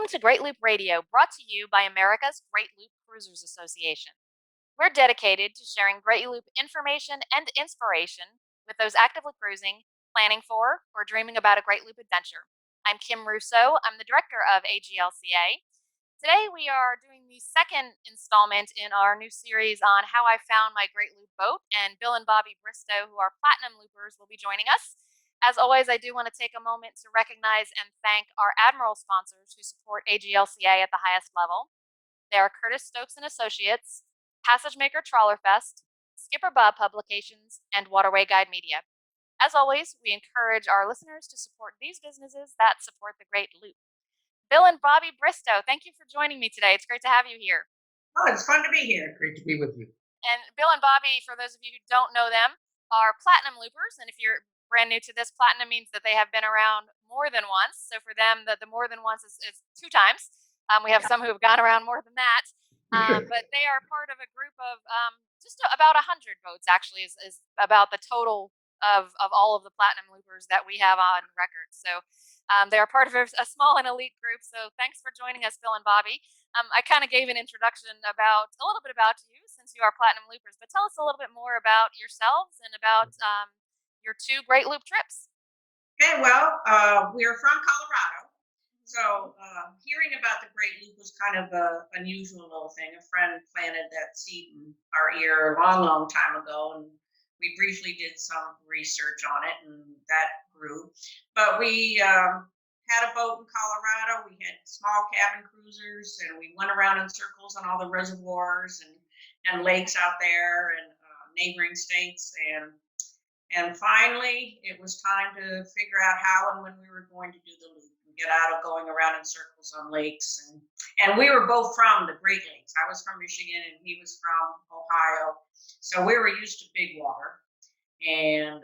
Welcome to Great Loop Radio, brought to you by America's Great Loop Cruisers Association. We're dedicated to sharing Great Loop information and inspiration with those actively cruising, planning for, or dreaming about a Great Loop adventure. I'm Kim Russo. I'm the director of AGLCA. Today we are doing the second installment in our new series on how I found my Great Loop boat, and Bill and Bobbie Bristow, who are Platinum Loopers, will be joining us. As always, I do want to take a moment to recognize and thank our Admiral sponsors who support AGLCA at the highest level. They are Curtis Stokes and Associates, Passage Maker Trawler Fest, Skipper Bob Publications, and Waterway Guide Media. As always, we encourage our listeners to support these businesses that support the Great Loop. Bill and Bobbie Bristow, thank you for joining me today. It's great to have you here. Oh, it's fun to be here. Great to be with you. And Bill and Bobbie, for those of you who don't know them, are Platinum Loopers. And if you're brand new to this, Platinum means that they have been around more than once. So for them, the more than once is 2 times. We have some who have gone around more than that. But they are part of a group of just about 100 boats, actually, is about the total of all of the Platinum Loopers that we have on record. So they are part of a small and elite group. So thanks for joining us, Bill and Bobbie. I kind of gave an introduction about a little bit about you since you are Platinum Loopers, but tell us a little bit more about yourselves and about your 2 Great Loop trips. Okay, well, we're from Colorado. So hearing about the Great Loop was kind of an unusual little thing. A friend planted that seed in our ear a long, long time ago, and we briefly did some research on it, and that grew. But we had a boat in Colorado. We had small cabin cruisers, and we went around in circles on all the reservoirs and lakes out there and neighboring states. And finally, it was time to figure out how and when we were going to do the loop and get out of going around in circles on lakes. And we were both from the Great Lakes. I was from Michigan and he was from Ohio. So we were used to big water and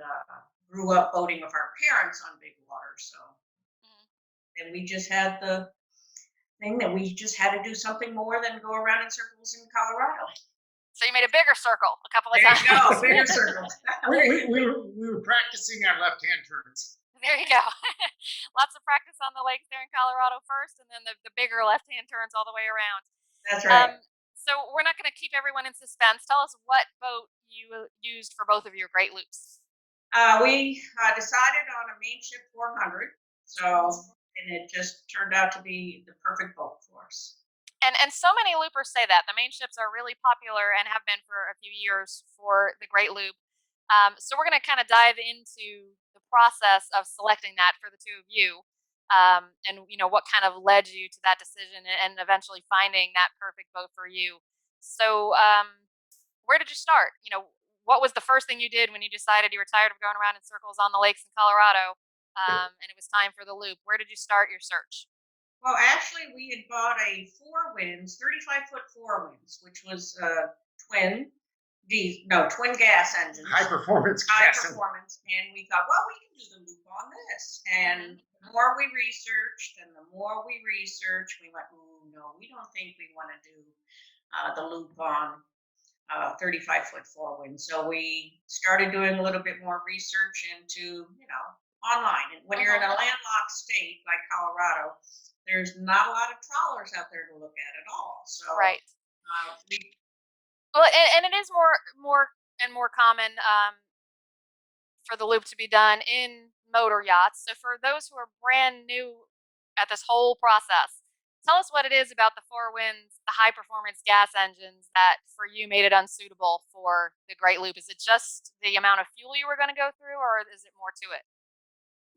grew up boating with our parents on big water. So, and we just had the thing that we just had to do something more than go around in circles in Colorado. So you made a bigger circle a couple of times. There you go, bigger circles. we were practicing our left-hand turns. There you go. Lots of practice on the lakes there in Colorado first, and then the bigger left-hand turns all the way around. That's right. So we're not going to keep everyone in suspense. Tell us what boat you used for both of your Great Loops. We decided on a Mainship 400. And it just turned out to be the perfect boat for us. And so many loopers say that. The Mainships are really popular and have been for a few years for the Great Loop. So we're going to kind of dive into the process of selecting that for the 2 of you, and what kind of led you to that decision and eventually finding that perfect boat for you. So where did you start? What was the first thing you did when you decided you were tired of going around in circles on the lakes in Colorado, and it was time for the loop? Where did you start your search? Well, actually, we had bought a 4-winds, 35-foot 4-winds, which was twin gas engines. High performance. And we thought, well, we can do the loop on this. And the more we researched, we went, oh, no, we don't think we want to do the loop on 35-foot 4-winds. So we started doing a little bit more research into, online. And when you're in a landlocked state like Colorado, there's not a lot of trawlers out there to look at all. So right. Well, and it is more common for the loop to be done in motor yachts. So for those who are brand new at this whole process, tell us what it is about the 4-winds, the high performance gas engines that for you made it unsuitable for the Great Loop. Is it just the amount of fuel you were going to go through, or is it more to it?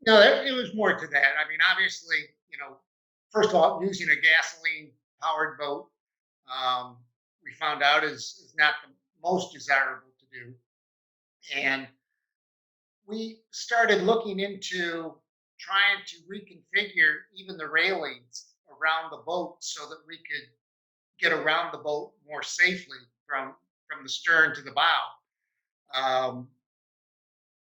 No, it was more to that. I mean, obviously, first of all, using a gasoline-powered boat, we found out is not the most desirable to do. And we started looking into trying to reconfigure even the railings around the boat so that we could get around the boat more safely from the stern to the bow.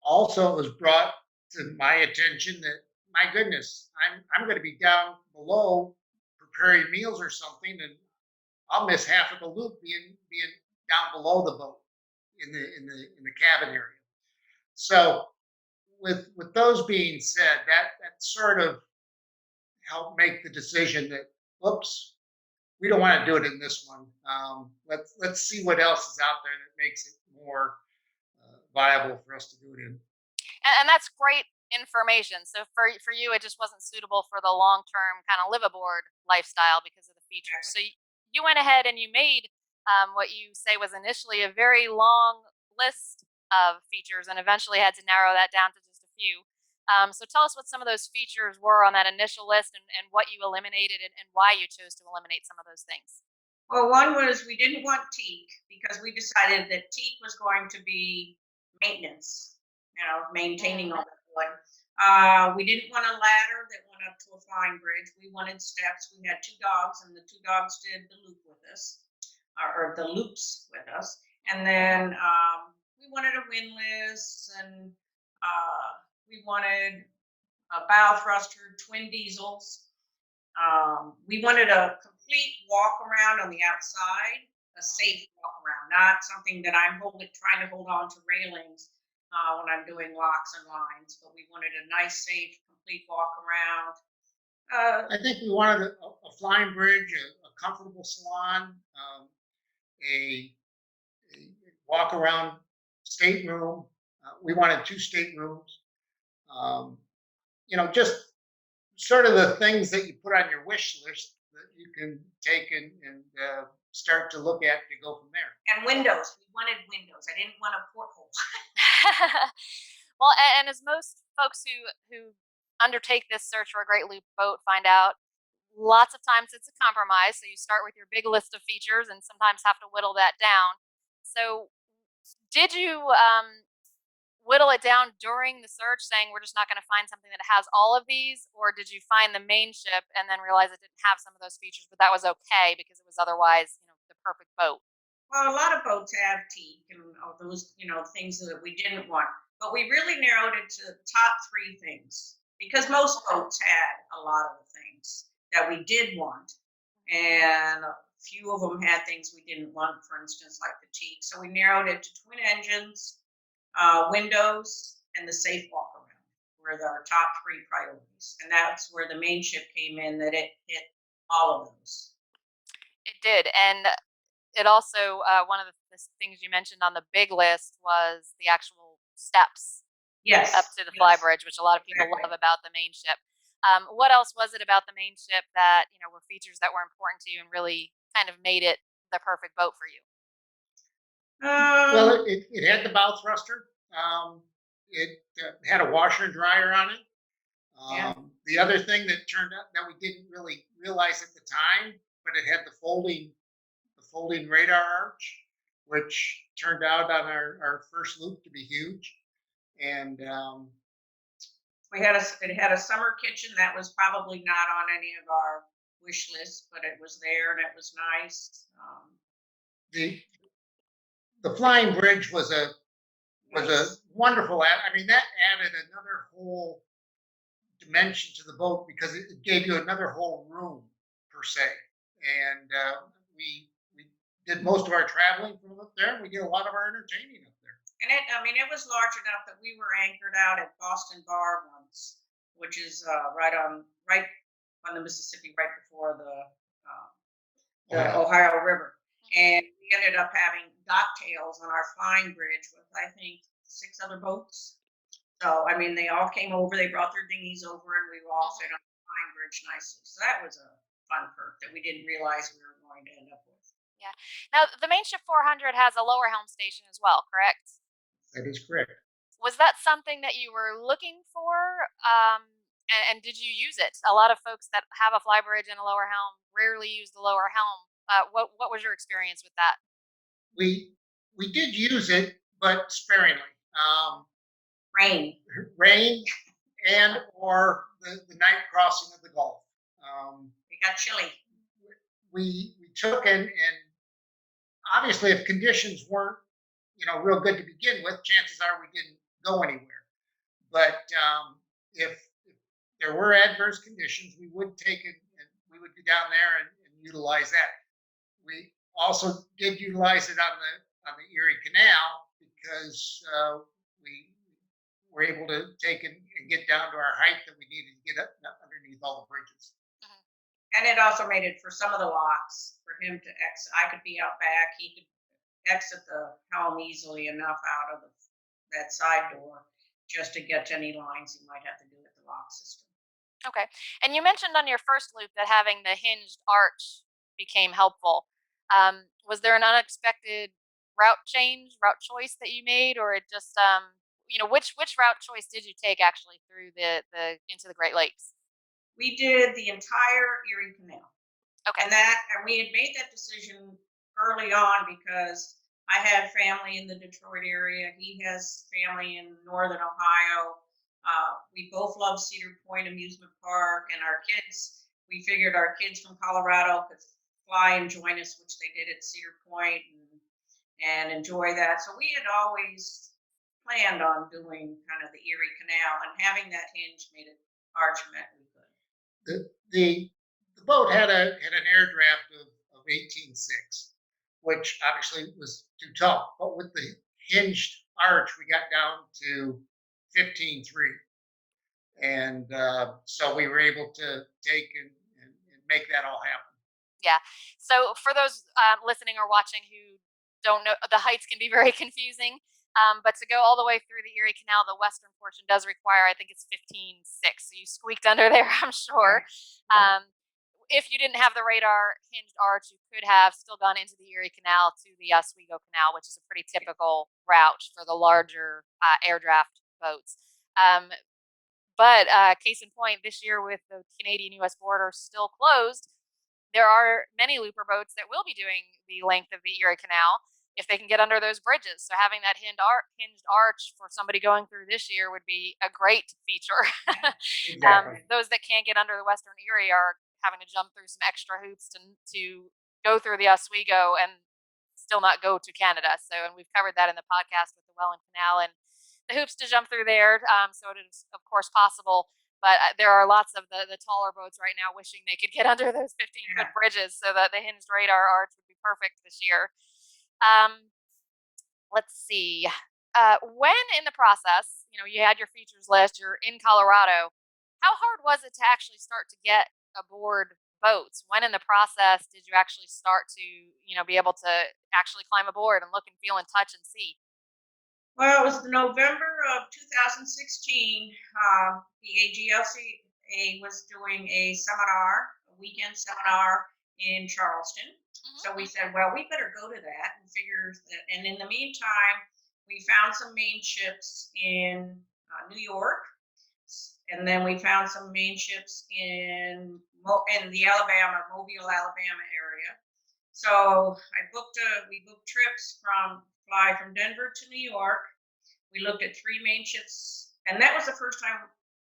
Also, it was brought to my attention that, my goodness, I'm going to be down below preparing meals or something, and I'll miss half of the loop being down below the boat in the cabin area. So with those being said, that sort of helped make the decision that oops, we don't want to do it in this one. Let's see what else is out there that makes it more viable for us to do it in. And that's great information. So for you, it just wasn't suitable for the long term kind of live aboard lifestyle because of the features. So you went ahead and you made what you say was initially a very long list of features, and eventually had to narrow that down to just a few. So tell us what some of those features were on that initial list, and what you eliminated, and why you chose to eliminate some of those things. Well, one was we didn't want teak because we decided that teak was going to be maintenance, maintaining all that wood. We didn't want a ladder that went up to a flying bridge. We wanted steps. We had two dogs, and the two dogs did the loop with us, or the loops with us. And then we wanted a windlass, and we wanted a bow thruster, twin diesels. We wanted a complete walk around on the outside, a safe walk around, not something that I'm trying to hold on to railings when I'm doing locks and lines, but we wanted a nice, safe, complete walk around. I think we wanted a flying bridge, a comfortable salon, a, a walk around stateroom. We wanted two staterooms. Um, just sort of the things that you put on your wish list that you can take and start to look at to go from there. And windows. We wanted windows. I didn't want a porthole. Well, and as most folks who undertake this search for a great loop boat find out, lots of times it's a compromise. So you start with your big list of features, and sometimes have to whittle that down. So did you whittle it down during the search, saying we're just not going to find something that has all of these, or did you find the Mainship and then realize it didn't have some of those features, but that was okay because it was otherwise, the perfect boat? Well, a lot of boats have teak and all those, things that we didn't want. But we really narrowed it to the top three things because most boats had a lot of the things that we did want. And a few of them had things we didn't want, for instance, like the teak. So we narrowed it to twin engines, windows, and the safe walk around were our top three priorities. And that's where the Mainship came in, that it hit all of those. It did. And it also, one of the things you mentioned on the big list was the actual steps Yes. up to the fly Yes. bridge, which a lot of people Exactly. love about the Mainship. What else was it about the Mainship that, were features that were important to you and really kind of made it the perfect boat for you? Well, it had the bow thruster. It had a washer and dryer on it. Yeah. The other thing that turned out that we didn't really realize at the time, but it had the folding radar arch, which turned out on our first loop to be huge. And it had a summer kitchen that was probably not on any of our wish lists, but it was there and it was nice. the flying bridge was a Nice. wonderful I mean, that added another whole dimension to the boat because it gave you another whole room per se. And we did most of our traveling from up there, and we did a lot of our entertaining up there. And it was large enough that we were anchored out at Boston Bar once, which is right on the Mississippi, right before the Ohio River. And we ended up having docktails on our flying bridge with, I think, 6 other boats. So, I mean, they all came over, they brought their dinghies over, and we were all set on the flying bridge nicely. So that was a fun perk that we didn't realize we were going to end up with. Yeah. Now, the Mainship 400 has a lower helm station as well, correct? That is correct. Was that something that you were looking for? And did you use it? A lot of folks that have a fly bridge and a lower helm rarely use the lower helm. What was your experience with that? We did use it, but sparingly. Rain. Rain and or the night crossing of the Gulf. It got chilly. We took and obviously if conditions weren't real good to begin with, chances are we didn't go anywhere. But if there were adverse conditions, we would take it and we would go down there and utilize that. We also did utilize it on the Erie Canal because we were able to take and get down to our height that we needed to get up underneath all the bridges. And it also made it for some of the locks for him to exit. I could be out back. He could exit the helm easily enough out of that side door just to get to any lines he might have to do with the lock system. Okay. And you mentioned on your first loop that having the hinged arch became helpful. Was there an unexpected route choice that you made, or it just, which route choice did you take actually through the into the Great Lakes? We did the entire Erie Canal. Okay. And we had made that decision early on because I had family in the Detroit area. He has family in northern Ohio. We both love Cedar Point Amusement Park, and our kids. We figured our kids from Colorado could fly and join us, which they did at Cedar Point, and enjoy that. So we had always planned on doing kind of the Erie Canal, and having that hinge made it arch meant we could. The boat had an air draft of 18.6, which obviously was too tough. But with the hinged arch, we got down to 15.3, and so we were able to take and make that all happen. Yeah. So for those listening or watching who don't know, the heights can be very confusing. But to go all the way through the Erie Canal, the western portion does require, I think it's 15.6. So you squeaked under there, I'm sure. If you didn't have the radar hinged arch, you could have still gone into the Erie Canal to the Oswego Canal, which is a pretty typical route for the larger air draft boats. But case in point, this year with the Canadian-U.S. border still closed, there are many looper boats that will be doing the length of the Erie Canal if they can get under those bridges. So having that hinged arch for somebody going through this year would be a great feature. Exactly. Those that can't get under the Western Erie are having to jump through some extra hoops to go through the Oswego and still not go to Canada. So, and we've covered that in the podcast with the Welland Canal and the hoops to jump through there. So it is, of course, possible. But there are lots of the taller boats right now wishing they could get under those 15-foot bridges so that the hinged radar arch would be perfect this year. Let's see. When in the process, you had your features list, you're in Colorado, how hard was it to actually start to get aboard boats? When in the process did you actually start to, be able to actually climb aboard and look and feel and touch and see? Well, it was November of 2016. The AGLCA was doing a weekend seminar in Charleston. So we said, well, we better go to that and figure that. And in the meantime, we found some Mainships in New York, and then we found some Mainships in the Mobile, Alabama area. So we booked trips fly from Denver to New York. We looked at 3 Mainships, and that was the first time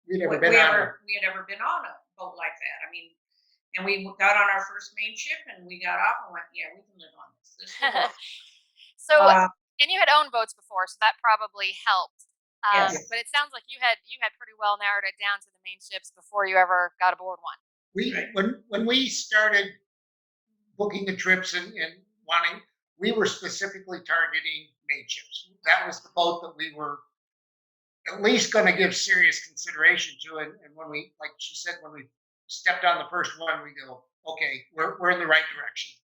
we had ever been on a boat like that. I mean, and we got on our first Mainship, and we got off and went, yeah, we can live on this. So, and you had owned boats before, so that probably helped. Yes. But it sounds like you had pretty well narrowed it down to the Mainships before you ever got aboard one. When we started booking the trips and wanting, we were specifically targeting Mainships. That was the boat that we were at least going to give serious consideration to. And when we, like she said, when we stepped on the first one, we go, okay, we're in the right direction.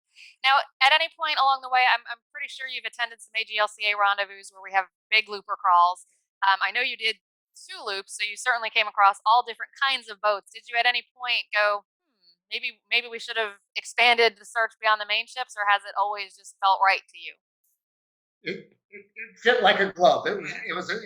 Now, at any point along the way, I'm pretty sure you've attended some AGLCA rendezvous where we have big looper crawls. I know you did 2 loops, so you certainly came across all different kinds of boats. Did you at any point go, maybe we should have expanded the search beyond the Mainships, or has it always just felt right to you? It fit like a glove. It was a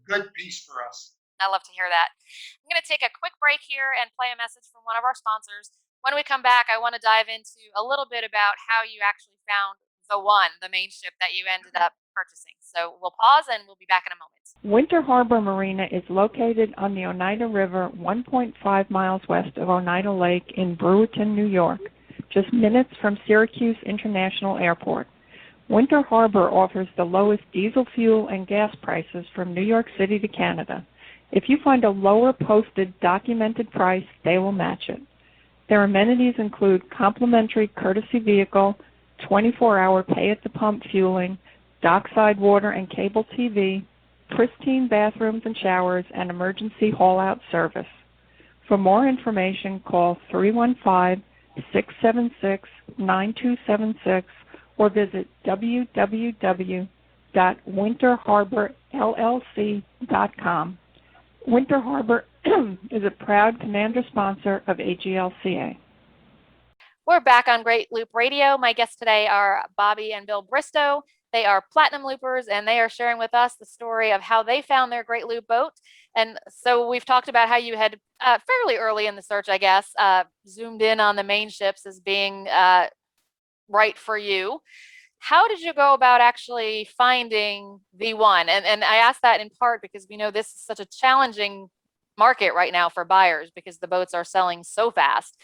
good piece for us. I love to hear that. I'm going to take a quick break here and play a message from one of our sponsors. When we come back, I want to dive into a little bit about how you actually found the Mainship that you ended up purchasing. So we'll pause and we'll be back in a moment. Winter Harbor Marina is located on the Oneida River 1.5 miles west of Oneida Lake in Brewerton, New York, just minutes from Syracuse International Airport. Winter Harbor offers the lowest diesel fuel and gas prices from New York City to Canada. If you find a lower posted documented price, they will match it. Their amenities include complimentary courtesy vehicle, 24-hour pay-at-the-pump fueling, dockside water and cable TV, pristine bathrooms and showers, and emergency haul-out service. For more information, call 315-676-9276 or visit www.winterharborllc.com. Winter Harbor is a proud commander sponsor of AGLCA. We're back on Great Loop Radio. My guests today are Bobbie and Bill Bristow. They are platinum loopers, and they are sharing with us the story of how they found their Great Loop boat. And so we've talked about how you had fairly early in the search, I guess, zoomed in on the Mainships as being right for you. How did you go about actually finding the one? And I ask that in part because we know this is such a challenging market right now for buyers because the boats are selling so fast.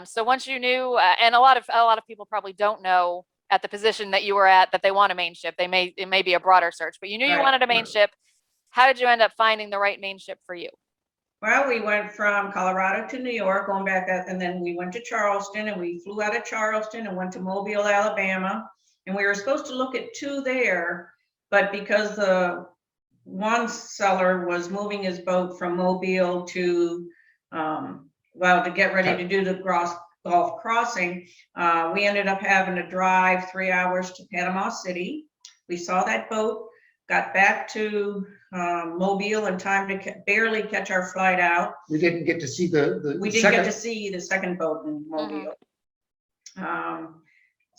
So once you knew, and a lot of people probably don't know at the position that you were at that they want a Mainship. It may be a broader search, but you knew you wanted a Mainship. How did you end up finding the right Mainship for you? Well, we went from Colorado to New York, going back, and then we went to Charleston, and we flew out of Charleston and went to Mobile, Alabama. And we were supposed to look at two there, but because the one seller was moving his boat from Mobile to, to get ready to do the Gulf crossing, we ended up having to drive 3 hours to Panama City. We saw that boat, got back to Mobile in time to barely catch our flight out. We didn't get to see We didn't get to see the second boat in Mobile.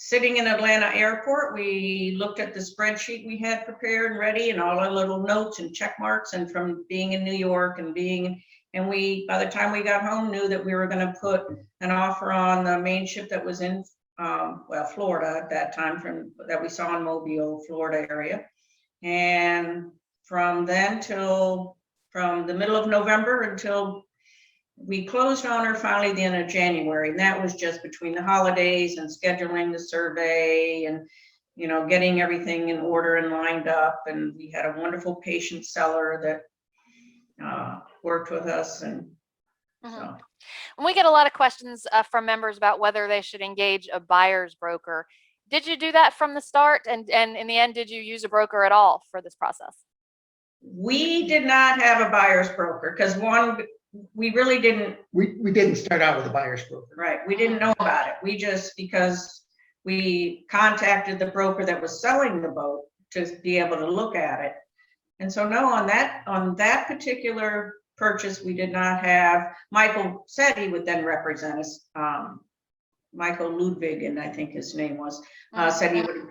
Sitting in Atlanta airport, we looked at the spreadsheet we had prepared and ready and all our little notes and check marks, and from being in New York and we, by the time we got home, knew that we were going to put an offer on the Mainship that was in Florida at that time, that we saw in Mobile, Florida area. And from then from the middle of November until we closed on her finally the end of January. And that was just between the holidays and scheduling the survey and, getting everything in order and lined up. And we had a wonderful patient seller that worked with us. And so. And we get a lot of questions from members about whether they should engage a buyer's broker. Did you do that from the start? And in the end, did you use a broker at all for this process? We did not have a buyer's broker because we really didn't. We didn't start out with a buyer's broker. Right. We didn't know about it. Because we contacted the broker that was selling the boat to be able to look at it. And so no, on that particular purchase, we did not have. Michael said he would then represent us. Michael Ludwig, and I think his name was, said he would,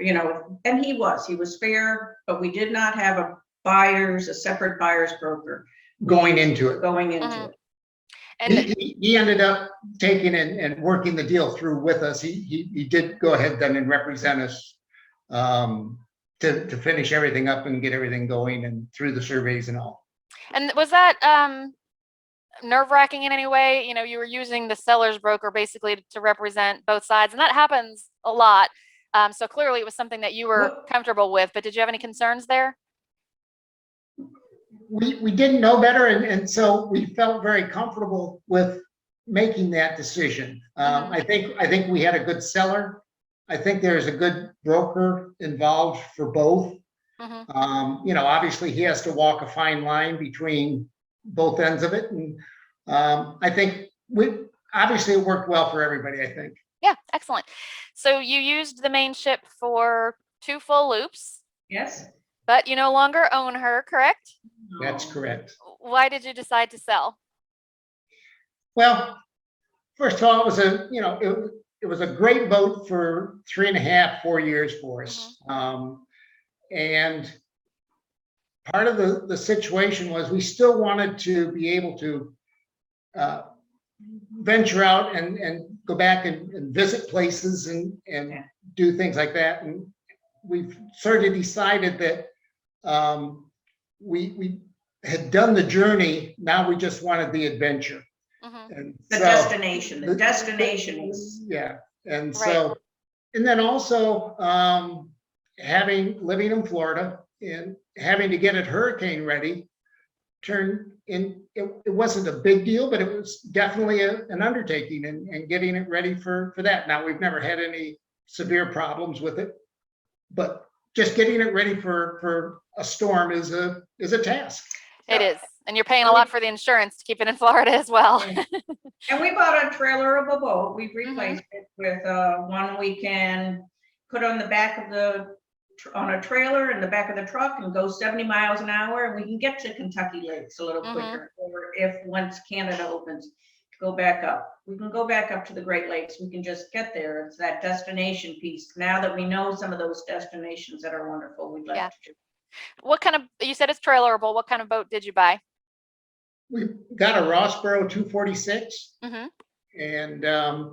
and he was fair, but we did not have a separate buyer's broker Going into it. And he ended up taking and working the deal through with us. He did go ahead then and represent us to finish everything up and get everything going and through the surveys and all. And was that nerve-wracking in any way? You were using the seller's broker basically to represent both sides, and that happens a lot. So clearly it was something that you were comfortable with, but did you have any concerns there? We didn't know better, and so we felt very comfortable with making that decision. I think we had a good seller. I think there's a good broker involved for both. Obviously he has to walk a fine line between both ends of it, and I think obviously it worked well for everybody. I think. Yeah, excellent. So you used the Mainship for 2 full loops. Yes. But you no longer own her, correct? That's correct. Why did you decide to sell? Well, first of all, it was a great boat for 3.5, 4 years for us. And part of the situation was we still wanted to be able to venture out and go back and visit places and do things like that. And we've sort of decided that we had done the journey. Now we just wanted the adventure. And the destination. The destination was. Yeah. And so, and then also living in Florida and having to get it hurricane ready it wasn't a big deal, but it was definitely an undertaking and getting it ready for that. Now we've never had any severe problems with it, but just getting it ready for a storm is a task. It is. And you're paying a lot for the insurance to keep it in Florida as well. Yeah. And we bought a trailer of a boat. We've Mm-hmm. replaced it with one we can put on the back of on a trailer in the back of the truck and go 70 miles an hour, and we can get to Kentucky lakes a little Mhm. quicker. Or if once Canada opens, go back up. We can go back up to the Great Lakes. We can just get there. It's that destination piece. Now that we know some of those destinations that are wonderful, we'd like Yeah. to do. What kind of, you said it's trailerable. What kind of boat did you buy? We got a Rossboro 246, Mm-hmm. and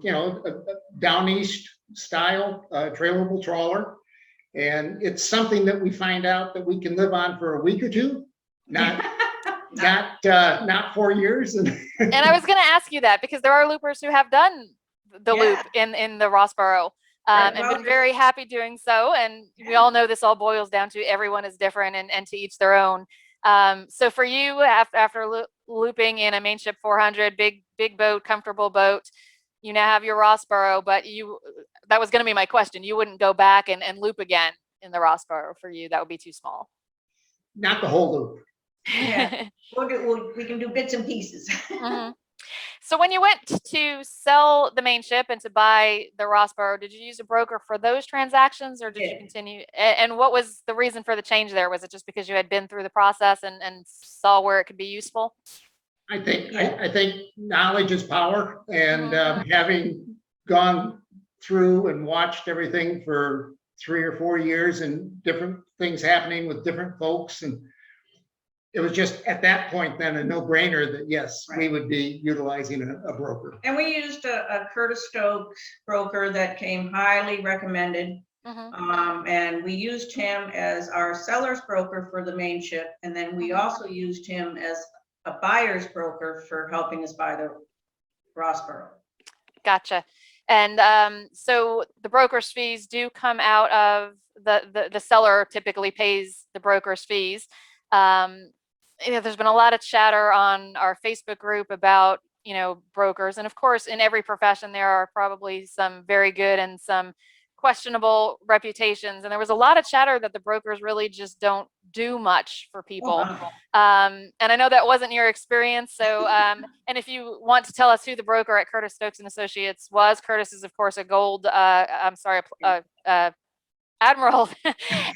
you know, a down east style trailable trawler, and it's something that we find out that we can live on for a week or two, not 4 years. And I was going to ask you that because there are loopers who have done the Yeah. loop in the Rossboro, Right, and well, been very happy doing so. And we all know this all boils down to everyone is different and to each their own. So for you, after looping in a Mainship 400, big boat, comfortable boat, you now have your Rossboro, but that was going to be my question. You wouldn't go back and loop again in the Rossboro for you. That would be too small. not the whole loop. Yeah. We can do bits and pieces. Mhm. So when you went to sell the Mainship and to buy the Rossboro, did you use a broker for those transactions, or did you Yeah. continue? And what was the reason for the change there? Was it just because you had been through the process and saw where it could be useful? I think Yeah. I think knowledge is power, and Mhm. having gone through and watched everything for 3 or 4 years and different things happening with different folks, and it was just at that point then a no-brainer that yes, we Right. would be utilizing a broker. And we used a Curtis Stokes broker that came highly recommended. Mhm. And we used him as our seller's broker for the Mainship. And then we Mhm. also used him as a buyer's broker for helping us buy the Rossboro. Gotcha. And so the broker's fees do come out of the seller typically pays the broker's fees. There's been a lot of chatter on our Facebook group about, brokers. And of course, in every profession, there are probably some very good and some questionable reputations. And there was a lot of chatter that the brokers really just don't do much for people. And I know that wasn't your experience. So, and if you want to tell us who the broker at Curtis Stokes and Associates was, Curtis is of course a gold, admiral,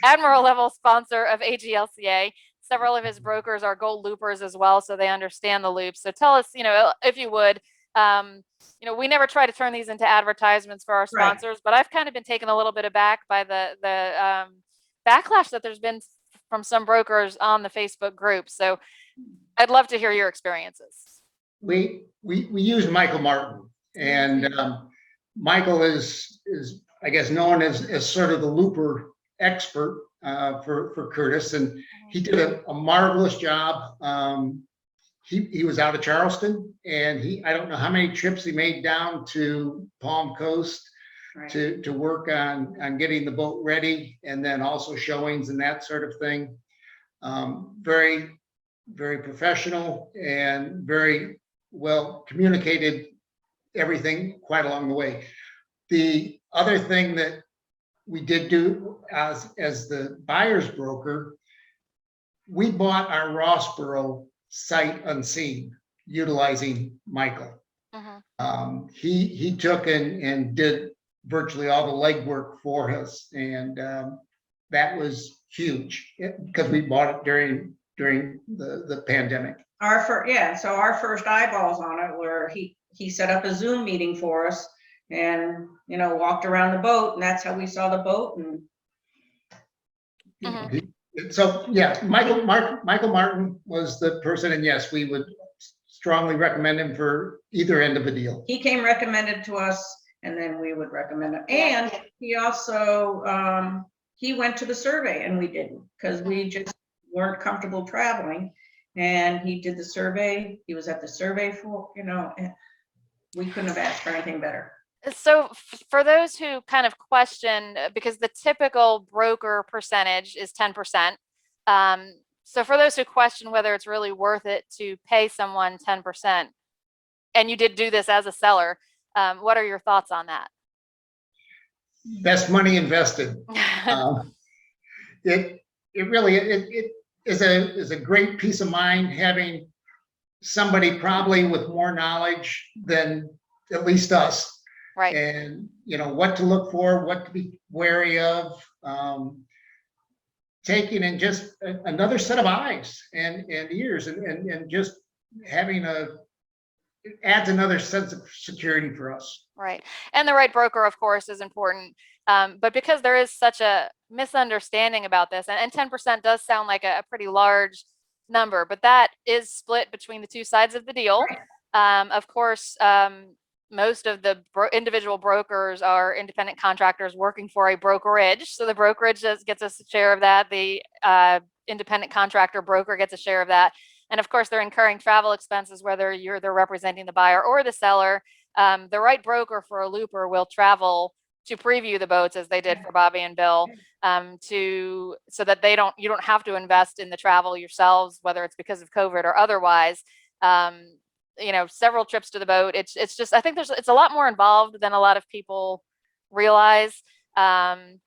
admiral level sponsor of AGLCA. Several of his brokers are gold loopers as well, so they understand the loops. So tell us, if you would, we never try to turn these into advertisements for our Right. sponsors, but I've kind of been taken a little bit aback by the backlash that there's been from some brokers on the Facebook group. So I'd love to hear your experiences. We use Michael Martin, and Michael is I guess known as sort of the looper expert for Curtis, and he did a marvelous job. He was out of Charleston, and I don't know how many trips he made down to Palm Coast Right. to work on getting the boat ready, and then also showings and that sort of thing. Very, very professional and very well communicated everything quite along the way. The other thing that we did do as the buyer's broker, we bought our Rossboro sight unseen, utilizing Michael. He took and did virtually all the legwork for us, and that was huge because we bought it during the pandemic. So our first eyeballs on it were he set up a Zoom meeting for us, and walked around the boat, and that's how we saw the boat. And So yeah, Michael Martin was the person, and yes, we would strongly recommend him for either end of a deal. he came recommended to us, and then we would recommend him. And he also he went to the survey, and we didn't, because we just weren't comfortable traveling. And he did the survey. He was at the survey for, and we couldn't have asked for anything better. So for those who kind of question, because the typical broker percentage is 10%. So for those who question whether it's really worth it to pay someone 10%, and you did do this as a seller, what are your thoughts on that? Best money invested. It really is a great peace of mind having somebody probably with more knowledge than at least us. Right. And, you know, what to look for, what to be wary of, taking in just another set of eyes and ears and just having it adds another sense of security for us. Right. And the right broker, of course, is important. But because there is such a misunderstanding about this, and 10% does sound like a pretty large number, but that is split between the two sides of the deal. Of course, most of the individual brokers are independent contractors working for a brokerage. So the brokerage gets a share of that. The independent contractor broker gets a share of that. And of course, they're incurring travel expenses, whether they're representing the buyer or the seller. The right broker for a looper will travel to preview the boats, as they did for Bobbie and Bill, so that you don't have to invest in the travel yourselves, whether it's because of COVID or otherwise. You know, several trips to the boat. It's just, I think it's a lot more involved than a lot of people realize. And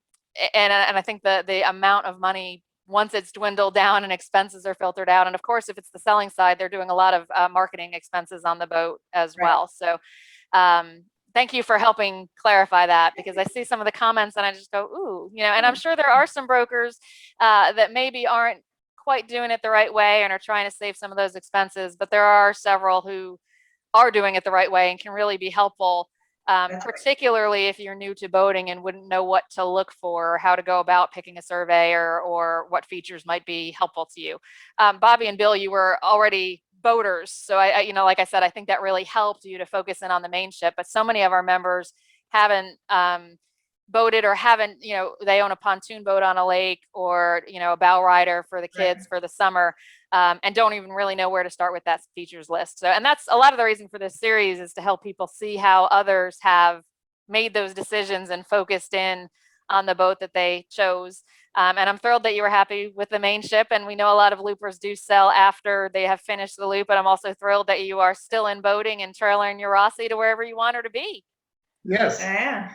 I think the amount of money, once it's dwindled down and expenses are filtered out, and of course, if it's the selling side, they're doing a lot of marketing expenses on the boat as well. So thank you for helping clarify that, because I see some of the comments and I just go, ooh, you know, and I'm sure there are some brokers that maybe aren't quite doing it the right way and are trying to save some of those expenses, but there are several who are doing it the right way and can really be helpful, particularly if you're new to boating and wouldn't know what to look for, or how to go about picking a surveyor, or what features might be helpful to you. Bobbie and Bill, you were already boaters, so I you know, like I said, I think that really helped you to focus in on the Mainship, but so many of our members haven't boated, or haven't, you know, they own a pontoon boat on a lake, or, you know, a bow rider for the kids for the summer, and don't even really know where to start with that features list. So, and that's a lot of the reason for this series, is to help people see how others have made those decisions and focused in on the boat that they chose. And I'm thrilled that you were happy with the Mainship, and we know a lot of loopers do sell after they have finished the loop, but I'm also thrilled that you are still in boating and trailering your Rossi to wherever you want her to be. Yes. Yeah.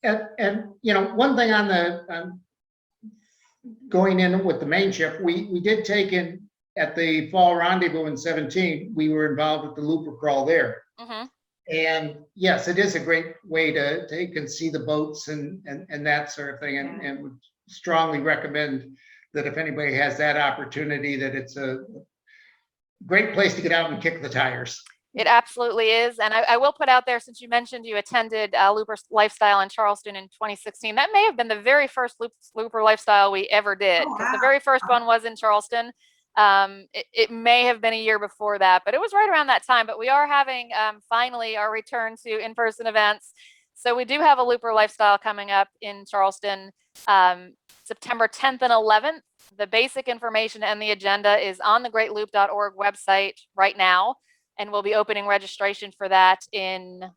And you know, one thing on the going in with the Mainship, we did take in at the fall rendezvous in 17. We were involved with the looper crawl there. And yes, it is a great way to take and see the boats and that sort of thing, and would strongly recommend that if anybody has that opportunity, that it's a great place to get out and kick the tires. It absolutely is. And I will put out there, since you mentioned you attended Loopers Lifestyle in Charleston in 2016, that may have been the very first Looper Lifestyle we ever did, because the very first one was in Charleston. It may have been a year before that, but it was right around that time. But we are having finally our return to in-person events. So we do have a Looper Lifestyle coming up in Charleston, September 10th and 11th. The basic information and the agenda is on the greatloop.org website right now. And we'll be opening registration for that in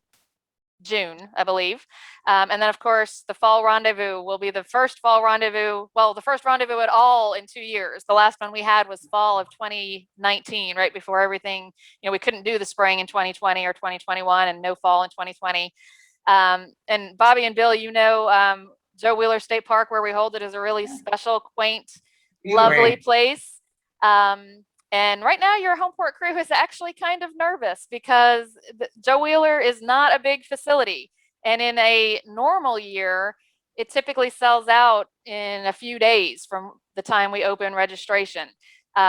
June, I believe. And then, of course, the fall rendezvous will be the first fall rendezvous. Well, the first rendezvous at all in 2 years. The last one we had was fall of 2019, right before everything, you know, we couldn't do the spring in 2020 or 2021, and no fall in 2020. And Bobbie and Bill, you know, Joe Wheeler State Park, where we hold it, is a really special, quaint, lovely place. And right now your home port crew is actually kind of nervous, because Joe Wheeler is not a big facility. And in a normal year, it typically sells out in a few days from the time we open registration. So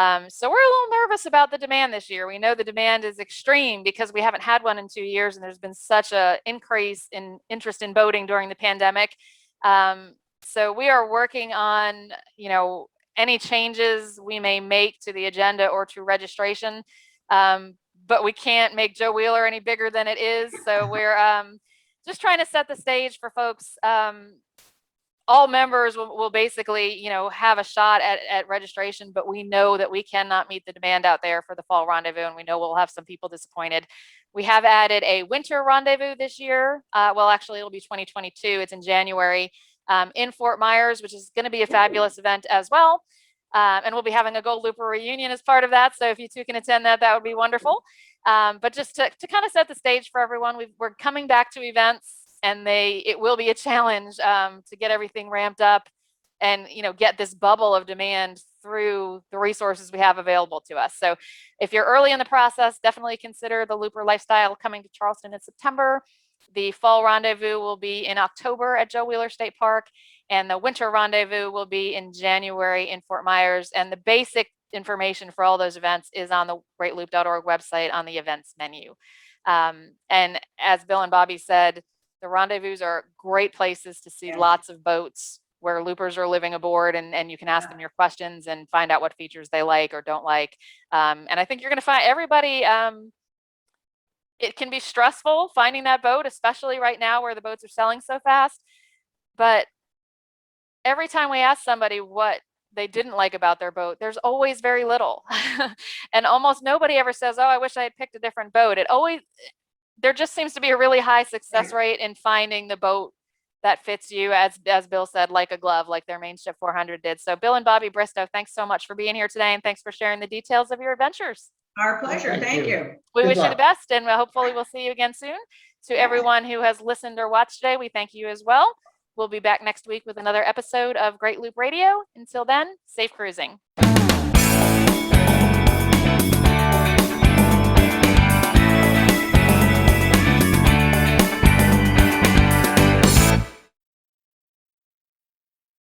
we're a little nervous about the demand this year. We know the demand is extreme because we haven't had one in 2 years, and there's been such an increase in interest in boating during the pandemic. So we are working on, you know, any changes we may make to the agenda or to registration, but we can't make Joe Wheeler any bigger than it is. So we're just trying to set the stage for folks. All members will basically, you know, have a shot at registration, but we know that we cannot meet the demand out there for the fall rendezvous, and we know we'll have some people disappointed. We have added a winter rendezvous this year. Well, actually, it'll be 2022. It's in January. In Fort Myers, which is going to be a fabulous event as well. And we'll be having a Gold Looper reunion as part of that. So if you two can attend that, that would be wonderful. But just to kind of set the stage for everyone, we're coming back to events, and it will be a challenge to get everything ramped up and, you know, get this bubble of demand through the resources we have available to us. So if you're early in the process, definitely consider the Looper Lifestyle coming to Charleston in September. The fall rendezvous will be in October at Joe Wheeler State Park, and the winter rendezvous will be in January in Fort Myers. And the basic information for all those events is on the greatloop.org website on the events menu. And as Bill and Bobbie said, the rendezvous are great places to see lots of boats where loopers are living aboard, and you can ask them your questions and find out what features they like or don't like. And I think you're going to find everybody, it can be stressful finding that boat, especially right now where the boats are selling so fast. But every time we ask somebody what they didn't like about their boat, there's always very little. And almost nobody ever says, oh, I wish I had picked a different boat. There just seems to be a really high success rate in finding the boat that fits you, as Bill said, like a glove, like their Mainship 400 did. So Bill and Bobbie Bristow, thanks so much for being here today, and thanks for sharing the details of your adventures. Our pleasure. Thank you. We wish you the best, and hopefully we'll see you again soon. To everyone who has listened or watched today, we thank you as well. We'll be back next week with another episode of Great Loop Radio. Until then, safe cruising.